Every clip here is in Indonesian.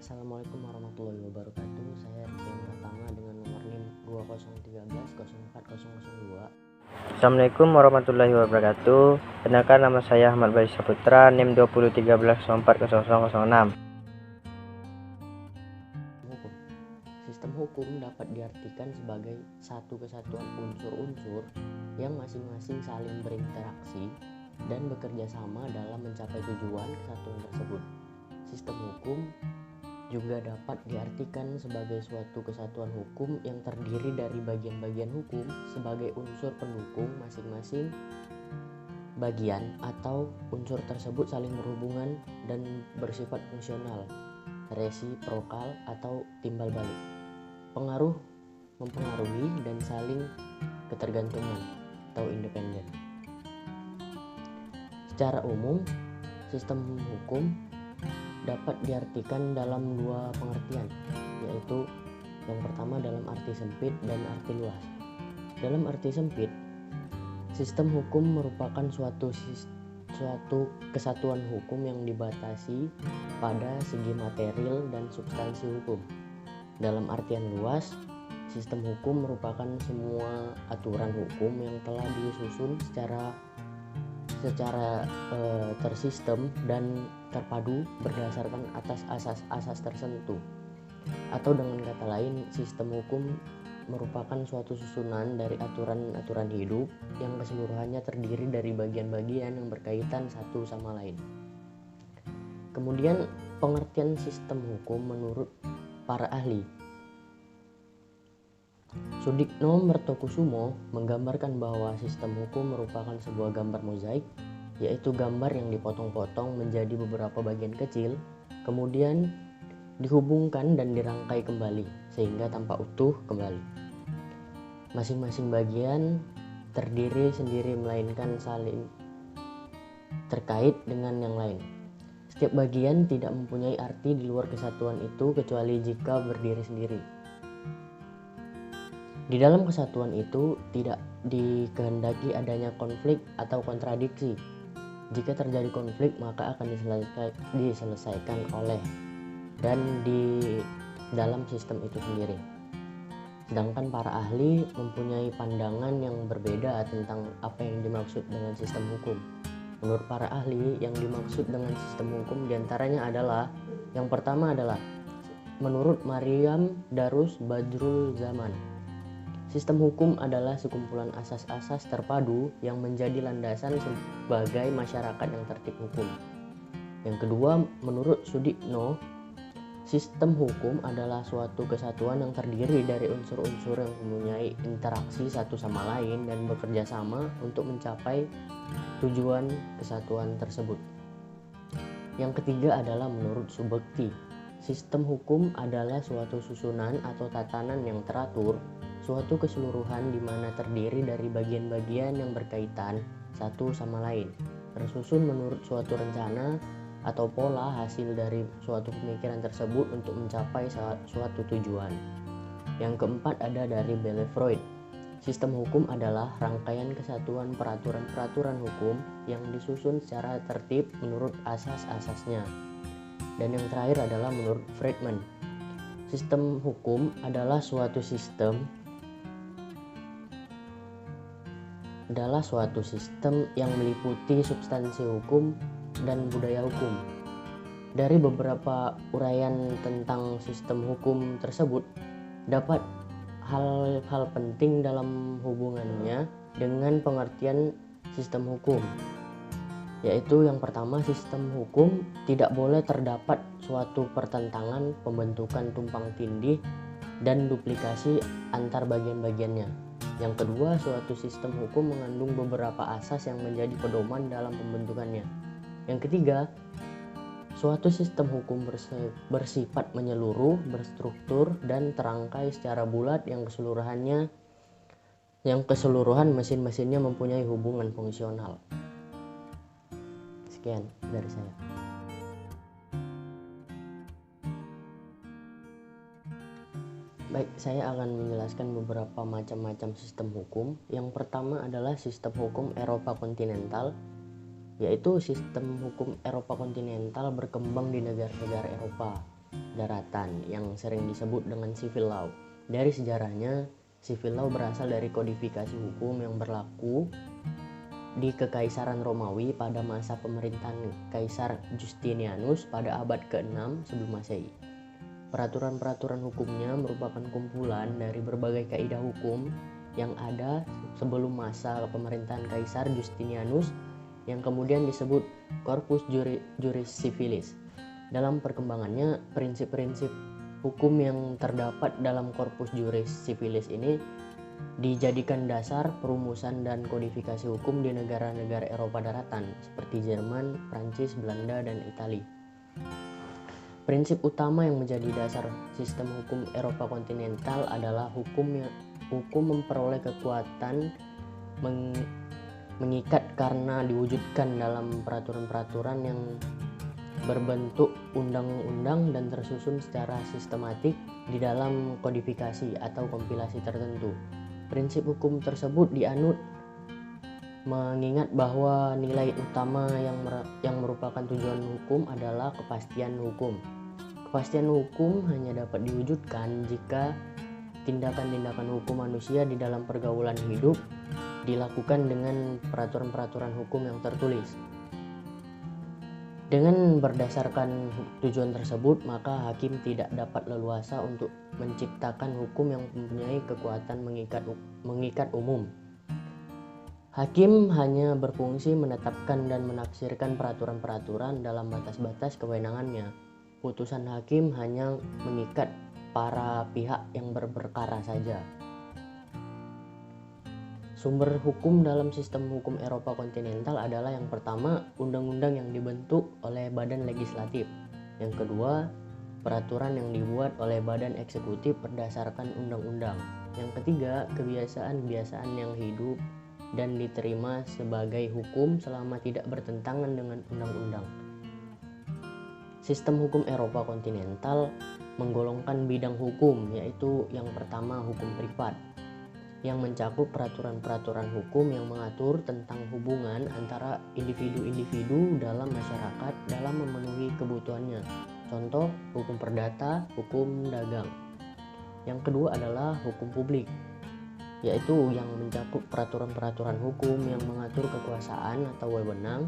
Assalamualaikum warahmatullahi wabarakatuh. Saya Rifan Pratama dengan nomor NIM 2013 04002. Assalamualaikum warahmatullahi wabarakatuh. Perkenalkan, nama saya Ahmad Bayi Saputra, NIM 2013 04006. Hukum. Sistem hukum dapat diartikan sebagai satu kesatuan unsur-unsur yang masing-masing saling berinteraksi dan bekerja sama dalam mencapai tujuan kesatuan tersebut. Sistem hukum juga dapat diartikan sebagai suatu kesatuan hukum yang terdiri dari bagian-bagian hukum sebagai unsur pendukung masing-masing bagian, atau unsur tersebut saling berhubungan dan bersifat fungsional, resiprokal atau timbal balik, mempengaruhi dan saling ketergantungan atau independen. Secara umum, sistem hukum dapat diartikan dalam dua pengertian, yaitu yang pertama dalam arti sempit dan arti luas. Dalam arti sempit, sistem hukum merupakan suatu kesatuan hukum yang dibatasi pada segi material dan substansi hukum. Dalam artian luas, sistem hukum merupakan semua aturan hukum yang telah disusun secara tersistem dan terpadu berdasarkan atas asas-asas tertentu. Atau dengan kata lain, sistem hukum merupakan suatu susunan dari aturan-aturan hidup yang keseluruhannya terdiri dari bagian-bagian yang berkaitan satu sama lain. Kemudian, pengertian sistem hukum menurut para ahli. Sudikno Mertokusumo menggambarkan bahwa sistem hukum merupakan sebuah gambar mozaik, yaitu gambar yang dipotong-potong menjadi beberapa bagian kecil, kemudian dihubungkan dan dirangkai kembali sehingga tampak utuh kembali. Masing-masing bagian terdiri sendiri melainkan saling terkait dengan yang lain. Setiap bagian tidak mempunyai arti di luar kesatuan itu kecuali jika berdiri sendiri. Di dalam kesatuan itu tidak dikehendaki adanya konflik atau kontradiksi. Jika terjadi konflik, maka akan diselesaikan oleh dan di dalam sistem itu sendiri. Sedangkan para ahli mempunyai pandangan yang berbeda tentang apa yang dimaksud dengan sistem hukum. Menurut para ahli, yang dimaksud dengan sistem hukum diantaranya adalah, yang pertama adalah menurut Maryam Darus Badrul Zaman, sistem hukum adalah sekumpulan asas-asas terpadu yang menjadi landasan sebagai masyarakat yang tertib hukum. Yang kedua, menurut Sudikno, sistem hukum adalah suatu kesatuan yang terdiri dari unsur-unsur yang mempunyai interaksi satu sama lain dan bekerja sama untuk mencapai tujuan kesatuan tersebut. Yang ketiga adalah menurut Subekti, sistem hukum adalah suatu susunan atau tatanan yang teratur, suatu keseluruhan di mana terdiri dari bagian-bagian yang berkaitan satu sama lain, tersusun menurut suatu rencana atau pola hasil dari suatu pemikiran tersebut untuk mencapai suatu tujuan. Yang keempat ada dari Bellerophon, sistem hukum adalah rangkaian kesatuan peraturan-peraturan hukum yang disusun secara tertib menurut asas-asasnya. Dan yang terakhir adalah menurut Friedman, sistem hukum adalah suatu sistem yang meliputi substansi hukum dan budaya hukum. Dari beberapa uraian tentang sistem hukum tersebut dapat hal-hal penting dalam hubungannya dengan pengertian sistem hukum, yaitu yang pertama, sistem hukum tidak boleh terdapat suatu pertentangan, pembentukan tumpang tindih, dan duplikasi antar bagian-bagiannya. Yang kedua, suatu sistem hukum mengandung beberapa asas yang menjadi pedoman dalam pembentukannya. Yang ketiga, suatu sistem hukum bersifat menyeluruh, berstruktur, dan terangkai secara bulat yang keseluruhan mesin-mesinnya mempunyai hubungan fungsional. Sekian dari saya. Baik, saya akan menjelaskan beberapa macam-macam sistem hukum. Yang pertama adalah sistem hukum Eropa kontinental, yaitu sistem hukum Eropa kontinental berkembang di negara-negara Eropa. daratan yang sering disebut dengan civil law. Dari sejarahnya, civil law berasal dari kodifikasi hukum yang berlaku di Kekaisaran Romawi pada masa pemerintahan Kaisar Justinianus pada abad ke-6 sebelum Masehi. Peraturan-peraturan hukumnya merupakan kumpulan dari berbagai kaidah hukum yang ada sebelum masa pemerintahan Kaisar Justinianus yang kemudian disebut Corpus Juris Civilis. Dalam perkembangannya, prinsip-prinsip hukum yang terdapat dalam Corpus Juris Civilis ini dijadikan dasar perumusan dan kodifikasi hukum di negara-negara Eropa daratan seperti Jerman, Prancis, Belanda, dan Italia. Prinsip utama yang menjadi dasar sistem hukum Eropa kontinental adalah hukum memperoleh kekuatan mengikat karena diwujudkan dalam peraturan-peraturan yang berbentuk undang-undang dan tersusun secara sistematik di dalam kodifikasi atau kompilasi tertentu. Prinsip hukum tersebut dianut mengingat bahwa nilai utama yang merupakan tujuan hukum adalah kepastian hukum. Kepastian hukum hanya dapat diwujudkan jika tindakan-tindakan hukum manusia di dalam pergaulan hidup dilakukan dengan peraturan-peraturan hukum yang tertulis. Dengan berdasarkan tujuan tersebut, maka hakim tidak dapat leluasa untuk menciptakan hukum yang mempunyai kekuatan mengikat umum. Hakim hanya berfungsi menetapkan dan menafsirkan peraturan-peraturan dalam batas-batas kewenangannya. Putusan hakim hanya mengikat para pihak yang berperkara saja. Sumber hukum dalam sistem hukum Eropa kontinental adalah yang pertama, undang-undang yang dibentuk oleh badan legislatif. Yang kedua, peraturan yang dibuat oleh badan eksekutif berdasarkan undang-undang. Yang ketiga, kebiasaan-kebiasaan yang hidup dan diterima sebagai hukum selama tidak bertentangan dengan undang-undang. Sistem hukum Eropa kontinental menggolongkan bidang hukum, yaitu yang pertama hukum privat, yang mencakup peraturan-peraturan hukum yang mengatur tentang hubungan antara individu-individu dalam masyarakat dalam memenuhi kebutuhannya. Contoh, hukum perdata, hukum dagang. Yang kedua adalah hukum publik, yaitu yang mencakup peraturan-peraturan hukum yang mengatur kekuasaan atau wewenang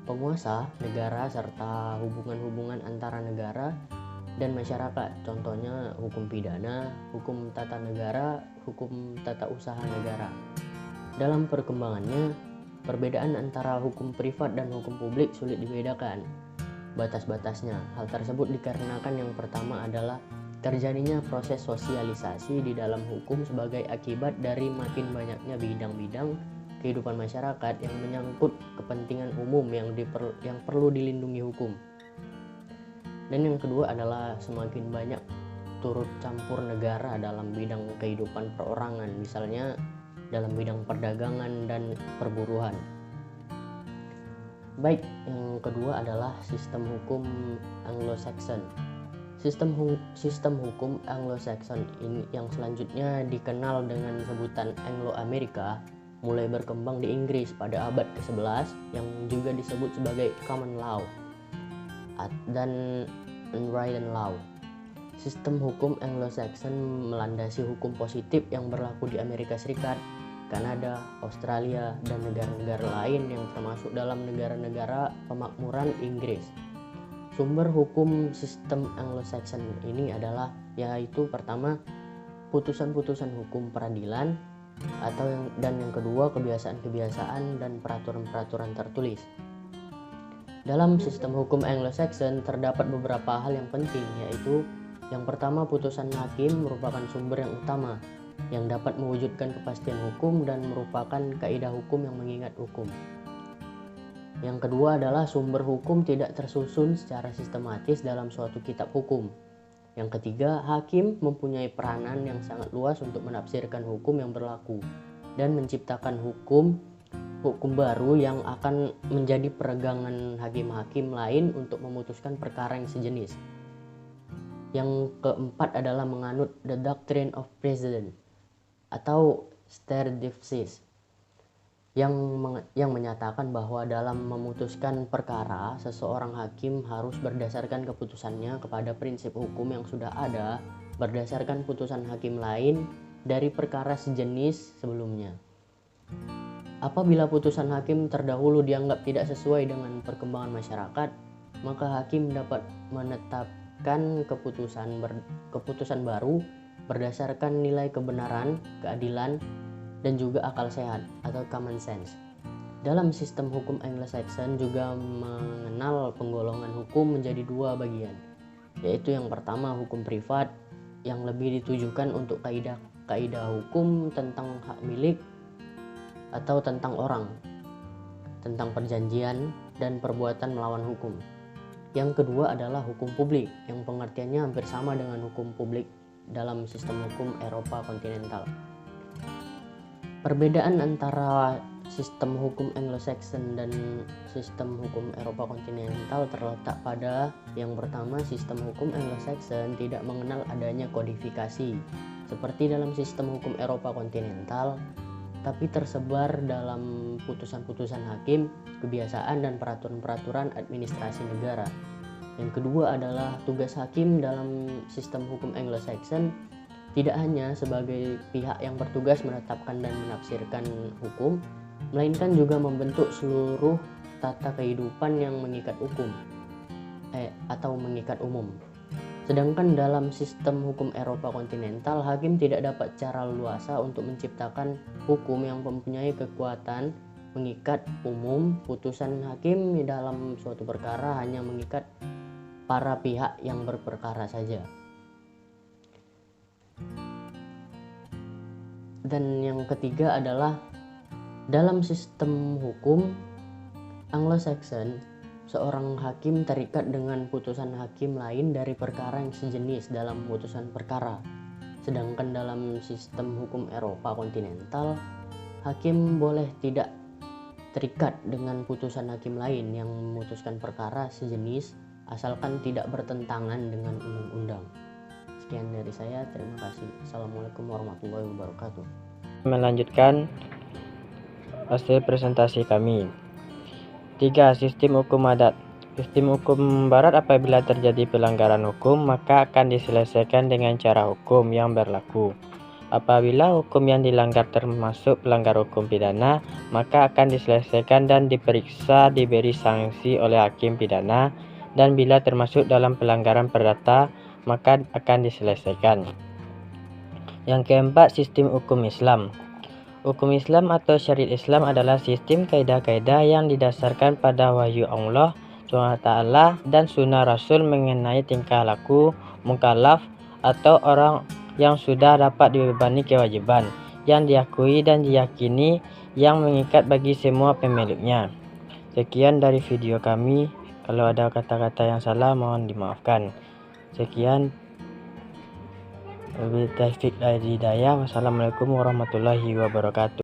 penguasa negara serta hubungan-hubungan antara negara dan masyarakat. Contohnya hukum pidana, hukum tata negara, hukum tata usaha negara. Dalam perkembangannya, perbedaan antara hukum privat dan hukum publik sulit dibedakan batas-batasnya. Hal tersebut dikarenakan yang pertama adalah terjadinya proses sosialisasi di dalam hukum sebagai akibat dari makin banyaknya bidang-bidang kehidupan masyarakat yang menyangkut kepentingan umum yang perlu dilindungi hukum. Dan yang kedua adalah semakin banyak turut campur negara dalam bidang kehidupan perorangan, misalnya dalam bidang perdagangan dan perburuan. Baik, yang kedua adalah sistem hukum Anglo-Saxon. Sistem hukum Anglo-Saxon ini yang selanjutnya dikenal dengan sebutan Anglo-Amerika mulai berkembang di Inggris pada abad ke-11 yang juga disebut sebagai common law dan unwritten law. Sistem hukum Anglo-Saxon melandasi hukum positif yang berlaku di Amerika Serikat, Kanada, Australia, dan negara-negara lain yang termasuk dalam negara-negara pemakmuran Inggris. Sumber hukum sistem Anglo-Saxon ini adalah yaitu pertama, putusan-putusan hukum peradilan dan yang kedua kebiasaan-kebiasaan dan peraturan-peraturan tertulis. Dalam sistem hukum Anglo-Saxon terdapat beberapa hal yang penting, yaitu yang pertama, putusan hakim merupakan sumber yang utama yang dapat mewujudkan kepastian hukum dan merupakan kaidah hukum yang mengikat hukum. Yang kedua adalah sumber hukum tidak tersusun secara sistematis dalam suatu kitab hukum. Yang ketiga, hakim mempunyai peranan yang sangat luas untuk menafsirkan hukum yang berlaku dan menciptakan hukum baru yang akan menjadi peregangan hakim-hakim lain untuk memutuskan perkara yang sejenis. Yang keempat adalah menganut the doctrine of precedent atau stare decisis. yang menyatakan bahwa dalam memutuskan perkara, seseorang hakim harus berdasarkan keputusannya kepada prinsip hukum yang sudah ada berdasarkan putusan hakim lain dari perkara sejenis sebelumnya. Apabila putusan hakim terdahulu dianggap tidak sesuai dengan perkembangan masyarakat, maka hakim dapat menetapkan keputusan baru berdasarkan nilai kebenaran, keadilan, dan juga akal sehat atau common sense. Dalam sistem hukum Anglo-Saxon juga mengenal penggolongan hukum menjadi dua bagian, yaitu yang pertama hukum privat yang lebih ditujukan untuk kaidah hukum tentang hak milik atau tentang orang, tentang perjanjian dan perbuatan melawan hukum. Yang kedua adalah hukum publik yang pengertiannya hampir sama dengan hukum publik dalam sistem hukum Eropa kontinental. Perbedaan antara sistem hukum Anglo-Saxon dan sistem hukum Eropa kontinental terletak pada yang pertama, sistem hukum Anglo-Saxon tidak mengenal adanya kodifikasi seperti dalam sistem hukum Eropa kontinental, tapi tersebar dalam putusan-putusan hakim, kebiasaan, dan peraturan-peraturan administrasi negara. Yang kedua adalah tugas hakim dalam sistem hukum Anglo-Saxon tidak hanya sebagai pihak yang bertugas menetapkan dan menafsirkan hukum, melainkan juga membentuk seluruh tata kehidupan yang mengikat hukum atau mengikat umum. Sedangkan dalam sistem hukum Eropa kontinental, hakim tidak dapat secara leluasa untuk menciptakan hukum yang mempunyai kekuatan mengikat umum. Putusan hakim dalam suatu perkara hanya mengikat para pihak yang berperkara saja. Dan yang ketiga adalah dalam sistem hukum Anglo-Saxon, seorang hakim terikat dengan putusan hakim lain dari perkara yang sejenis dalam putusan perkara. Sedangkan dalam sistem hukum Eropa kontinental, hakim boleh tidak terikat dengan putusan hakim lain yang memutuskan perkara sejenis asalkan tidak bertentangan dengan undang-undang. Sekian dari saya, terima kasih. Assalamualaikum warahmatullahi wabarakatuh. Melanjutkan hasil presentasi kami. 3. Sistem hukum adat. Sistem hukum barat apabila terjadi pelanggaran hukum maka akan diselesaikan dengan cara hukum yang berlaku. Apabila hukum yang dilanggar termasuk pelanggar hukum pidana, maka akan diselesaikan dan diperiksa diberi sanksi oleh hakim pidana, dan bila termasuk dalam pelanggaran perdata maka akan diselesaikan. Yang keempat, sistem hukum Islam. Hukum Islam atau syariat Islam adalah sistem kaidah-kaidah yang didasarkan pada wahyu Allah SWT dan sunnah Rasul mengenai tingkah laku mukallaf atau orang yang sudah dapat dibebani kewajiban yang diakui dan diyakini yang mengikat bagi semua pemiliknya. Sekian dari video kami. Kalau ada kata-kata yang salah mohon dimaafkan. Sekian. Wabillahi taufiq wal hidayah. Wassalamualaikum warahmatullahi wabarakatuh.